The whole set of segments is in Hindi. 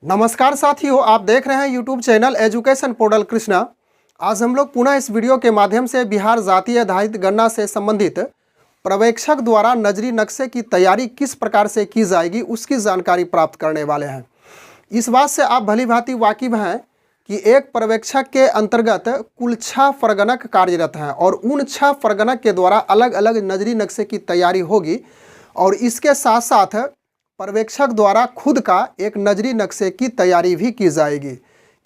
नमस्कार साथियों, आप देख रहे हैं YouTube channel education portal Krishna. आज हम लोग पुनः इस वीडियो के माध्यम से बिहार जातीय आधारित गणना से संबंधित पर्यवेक्षक द्वारा नजरी नक्शे की तैयारी किस प्रकार से की जाएगी उसकी जानकारी प्राप्त करने वाले हैं। इस बात से आप भली भांति वाकिफ हैं कि एक पर्यवेक्षक के अंतर्गत कुल 6 फरगनक कार्यरत हैं और उन 6 फरगनक के द्वारा अलग अलग नजरी नक्शे की तैयारी होगी और इसके साथ साथ पर्यवेक्षक द्वारा खुद का एक नजरी नक्शे की तैयारी भी की जाएगी।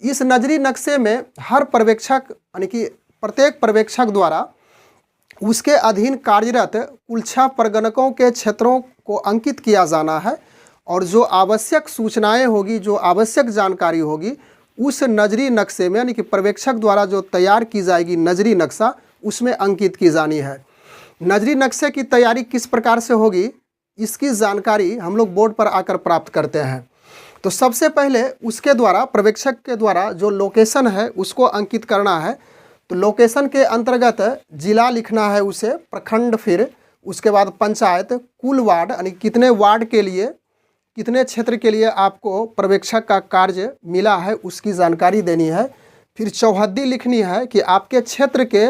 इस नजरी नक्शे में हर पर्यवेक्षक यानी कि प्रत्येक पर्यवेक्षक द्वारा उसके अधीन कार्यरत कुल 6 परगणकों के क्षेत्रों को अंकित किया जाना है और जो आवश्यक सूचनाएं होगी, जो आवश्यक जानकारी होगी, उस नजरी नक्शे में यानी कि पर्यवेक्षक द्वारा जो तैयार की जाएगी नजरी नक्शा, उसमें अंकित की जानी है। नजरी नक्शे की तैयारी किस प्रकार से होगी इसकी जानकारी हम लोग बोर्ड पर आकर प्राप्त करते हैं। तो सबसे पहले उसके द्वारा पर्यवेक्षक के द्वारा जो लोकेशन है उसको अंकित करना है। तो लोकेशन के अंतर्गत जिला लिखना है उसे, प्रखंड, फिर उसके बाद पंचायत, कुल वार्ड यानी कितने वार्ड के लिए, कितने क्षेत्र के लिए आपको पर्यवेक्षक का कार्य मिला है उसकी जानकारी देनी है। फिर चौहद्दी लिखनी है कि आपके क्षेत्र के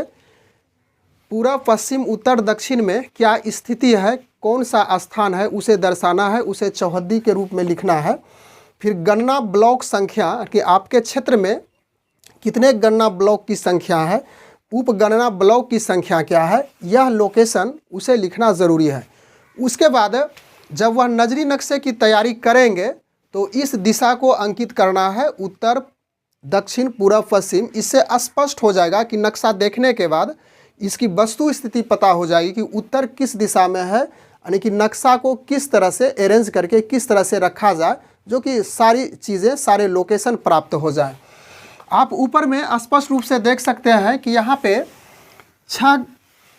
पूर्व, पश्चिम, उत्तर, दक्षिण में क्या स्थिति है, कौन सा स्थान है उसे दर्शाना है, उसे चौहद्दी के रूप में लिखना है। फिर गणना ब्लॉक संख्या कि आपके क्षेत्र में कितने गणना ब्लॉक की संख्या है, उपगणना ब्लॉक की संख्या क्या है, यह लोकेशन उसे लिखना ज़रूरी है। उसके बाद जब वह नजरी नक्शे की तैयारी करेंगे तो इस दिशा को अंकित करना है, उत्तर, दक्षिण, पूर्व, पश्चिम। इससे स्पष्ट हो जाएगा कि नक्शा देखने के बाद इसकी वस्तु स्थिति पता हो जाएगी कि उत्तर किस दिशा में है, यानी कि नक्शा को किस तरह से अरेंज करके किस तरह से रखा जाए, जो कि सारी चीज़ें, सारे लोकेशन प्राप्त हो जाए। आप ऊपर में स्पष्ट रूप से देख सकते हैं कि यहाँ पे 6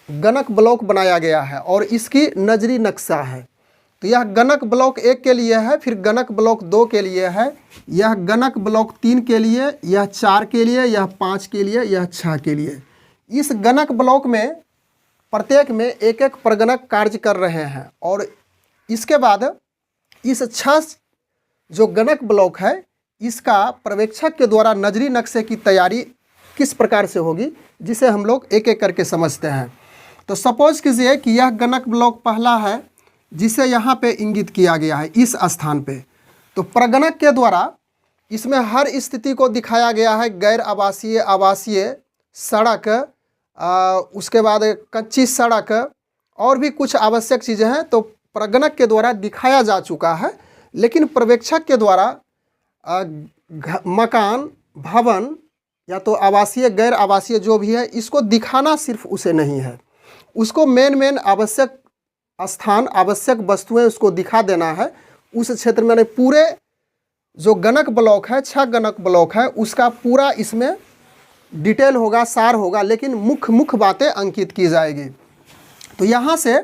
गणक ब्लॉक बनाया गया है और इसकी नजरी नक्शा है। तो यह गणक ब्लॉक 1 के लिए है, फिर गणक ब्लॉक 2 के लिए है, यह गणक ब्लॉक 3 के लिए, यह 4 के लिए, यह 5 के लिए, यह 6 के लिए। इस गणक ब्लॉक में प्रत्येक में एक एक परगणक कार्य कर रहे हैं और इसके बाद इस 6 जो गणक ब्लॉक है इसका पर्यवेक्षक के द्वारा नजरी नक्शे की तैयारी किस प्रकार से होगी, जिसे हम लोग एक एक करके समझते हैं। तो सपोज कीजिए कि यह गणक ब्लॉक पहला है जिसे यहाँ पे इंगित किया गया है इस स्थान पे। तो परगणक के द्वारा इसमें हर स्थिति को दिखाया गया है, गैर आवासीय, आवासीय, सड़क, उसके बाद कच्ची सड़क और भी कुछ आवश्यक चीज़ें हैं। तो परगणक के द्वारा दिखाया जा चुका है, लेकिन पर्यवेक्षक के द्वारा मकान, भवन या तो आवासीय, गैर आवासीय जो भी है इसको दिखाना सिर्फ उसे नहीं है, उसको मेन आवश्यक स्थान, आवश्यक वस्तुएं उसको दिखा देना है उस क्षेत्र में। पूरे जो गणक ब्लॉक है, 6 गणक ब्लॉक है, उसका पूरा इसमें डिटेल होगा, सार होगा, लेकिन मुख्य बातें अंकित की जाएगी। तो यहाँ से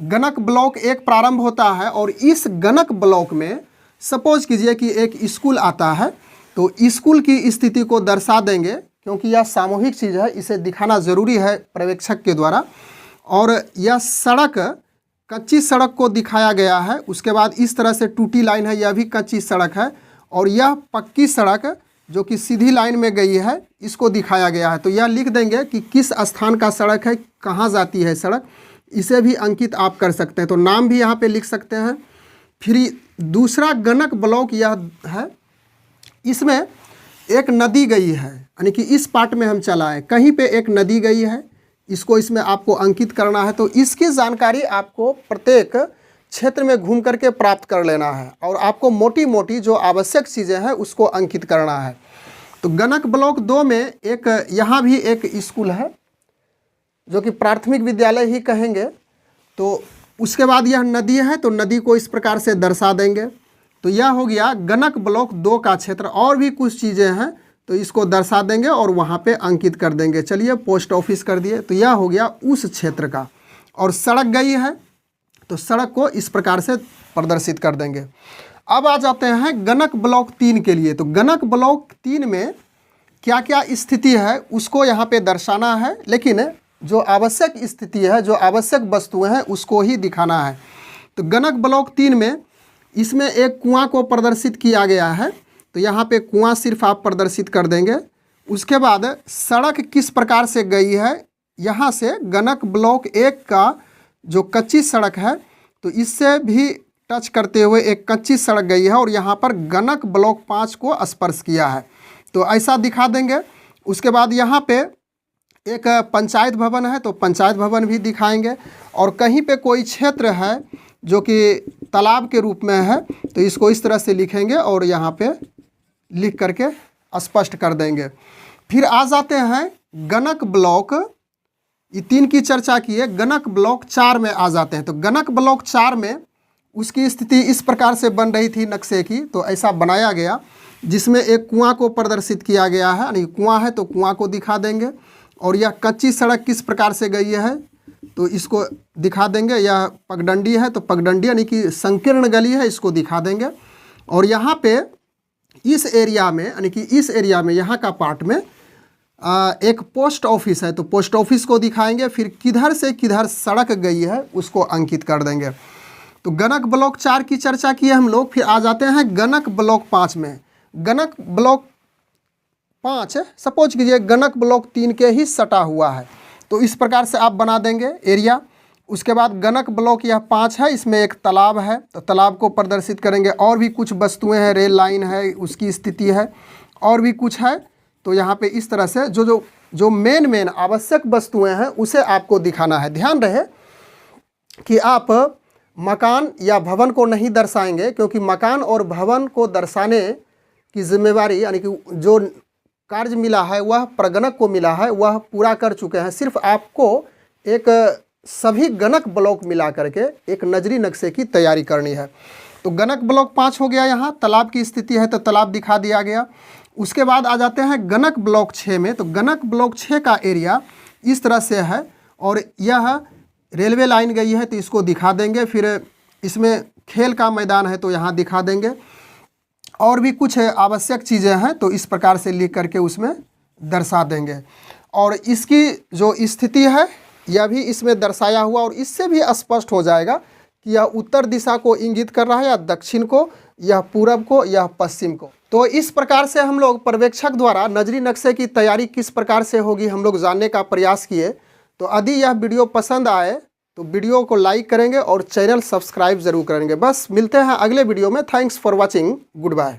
गणक ब्लॉक 1 प्रारंभ होता है और इस गणक ब्लॉक में सपोज कीजिए कि एक स्कूल आता है, तो स्कूल की स्थिति को दर्शा देंगे क्योंकि यह सामूहिक चीज़ है, इसे दिखाना ज़रूरी है पर्यवेक्षक के द्वारा। और यह सड़क, कच्ची सड़क को दिखाया गया है। उसके बाद इस तरह से टूटी लाइन है, यह भी कच्ची सड़क है। और यह पक्की सड़क जो कि सीधी लाइन में गई है इसको दिखाया गया है। तो यह लिख देंगे कि किस स्थान का सड़क है, कहाँ जाती है सड़क, इसे भी अंकित आप कर सकते हैं। तो नाम भी यहाँ पे लिख सकते हैं। फिर दूसरा गणक ब्लॉक यह है, इसमें एक नदी गई है, यानी कि इस पार्ट में हम चलाएं, कहीं पे एक नदी गई है, इसको इसमें आपको अंकित करना है। तो इसकी जानकारी आपको प्रत्येक क्षेत्र में घूम करके प्राप्त कर लेना है और आपको मोटी मोटी जो आवश्यक चीज़ें हैं उसको अंकित करना है। तो गणक ब्लॉक 2 में एक, यहाँ भी एक स्कूल है जो कि प्राथमिक विद्यालय ही कहेंगे। तो उसके बाद यह नदी है, तो नदी को इस प्रकार से दर्शा देंगे। तो यह हो गया गणक ब्लॉक 2 का क्षेत्र। और भी कुछ चीज़ें हैं तो इसको दर्शा देंगे और वहाँ पे अंकित कर देंगे। चलिए पोस्ट ऑफिस कर दिए, तो यह हो गया उस क्षेत्र का। और सड़क गई है तो सड़क को इस प्रकार से प्रदर्शित कर देंगे। अब आ जाते हैं गणक ब्लॉक 3 के लिए। तो गणक ब्लॉक 3 में क्या क्या स्थिति है उसको यहाँ पे दर्शाना है, लेकिन जो आवश्यक स्थिति है, जो आवश्यक वस्तुएं हैं उसको ही दिखाना है। तो गणक ब्लॉक 3 में इसमें एक कुआं को प्रदर्शित किया गया है। तो यहाँ पे कुआं सिर्फ आप प्रदर्शित कर देंगे। उसके बाद सड़क किस प्रकार से गई है, यहाँ से गणक ब्लॉक 1 का जो कच्ची सड़क है तो इससे भी टच करते हुए एक कच्ची सड़क गई है और यहाँ पर गणक ब्लॉक 5 को स्पर्श किया है, तो ऐसा दिखा देंगे। उसके बाद यहाँ पे एक पंचायत भवन है तो पंचायत भवन भी दिखाएंगे, और कहीं पे कोई क्षेत्र है जो कि तालाब के रूप में है तो इसको इस तरह से लिखेंगे और यहाँ पे लिख करके स्पष्ट कर देंगे। फिर आ जाते हैं गणक ब्लॉक, ये 3 की चर्चा की है, गणक ब्लॉक 4 में आ जाते हैं। तो गणक ब्लॉक 4 में उसकी स्थिति इस प्रकार से बन रही थी नक्शे की, तो ऐसा बनाया गया जिसमें एक कुआं को प्रदर्शित किया गया है, यानी कुआं है तो कुआं को दिखा देंगे, और यह कच्ची सड़क किस प्रकार से गई है तो इसको दिखा देंगे। यह पगडंडी है तो पगडंडी यानी कि संकीर्ण गली है, इसको दिखा देंगे। और यहाँ पे इस एरिया में, यानी कि इस एरिया में यहाँ का पार्ट में एक पोस्ट ऑफिस है तो पोस्ट ऑफिस को दिखाएंगे। फिर किधर से किधर सड़क गई है उसको अंकित कर देंगे। तो गणक ब्लॉक 4 की चर्चा की है हम लोग। फिर आ जाते हैं गणक ब्लॉक 5 में। गणक ब्लॉक 5 सपोज कीजिए गणक ब्लॉक 3 के ही सटा हुआ है, तो इस प्रकार से आप बना देंगे एरिया। उसके बाद गणक ब्लॉक यह 5 है, इसमें एक तालाब है तो तालाब को प्रदर्शित करेंगे, और भी कुछ वस्तुएं हैं, रेल लाइन है उसकी स्थिति है, और भी कुछ है। तो यहाँ पे इस तरह से जो मेन आवश्यक वस्तुएं हैं उसे आपको दिखाना है। ध्यान रहे कि आप मकान या भवन को नहीं दर्शाएंगे, क्योंकि मकान और भवन को दर्शाने की जिम्मेवारी, यानी कि जो कार्य मिला है वह प्रगणक को मिला है, वह पूरा कर चुके हैं। सिर्फ आपको एक सभी गणक ब्लॉक मिला करके एक नजरी नक्शे की तैयारी करनी है। तो गणक ब्लॉक 5 हो गया। यहाँ तालाब की स्थिति है तो तालाब दिखा दिया गया। उसके बाद आ जाते हैं गणक ब्लॉक 6 में। तो गणक ब्लॉक 6 का एरिया इस तरह से है, और यह रेलवे लाइन गई है तो इसको दिखा देंगे। फिर इसमें खेल का मैदान है तो यहाँ दिखा देंगे, और भी कुछ आवश्यक चीज़ें हैं तो इस प्रकार से लिख करके उसमें दर्शा देंगे। और इसकी जो स्थिति है यह भी इसमें दर्शाया हुआ, और इससे भी स्पष्ट हो जाएगा कि यह उत्तर दिशा को इंगित कर रहा है या दक्षिण को, यह पूरब को, यह पश्चिम को। तो इस प्रकार से हम लोग पर्यवेक्षक द्वारा नजरी नक्शे की तैयारी किस प्रकार से होगी हम लोग जानने का प्रयास किए। तो यदि यह वीडियो पसंद आए तो वीडियो को लाइक करेंगे और चैनल सब्सक्राइब जरूर करेंगे। बस मिलते हैं अगले वीडियो में। Thanks for watching, good bye.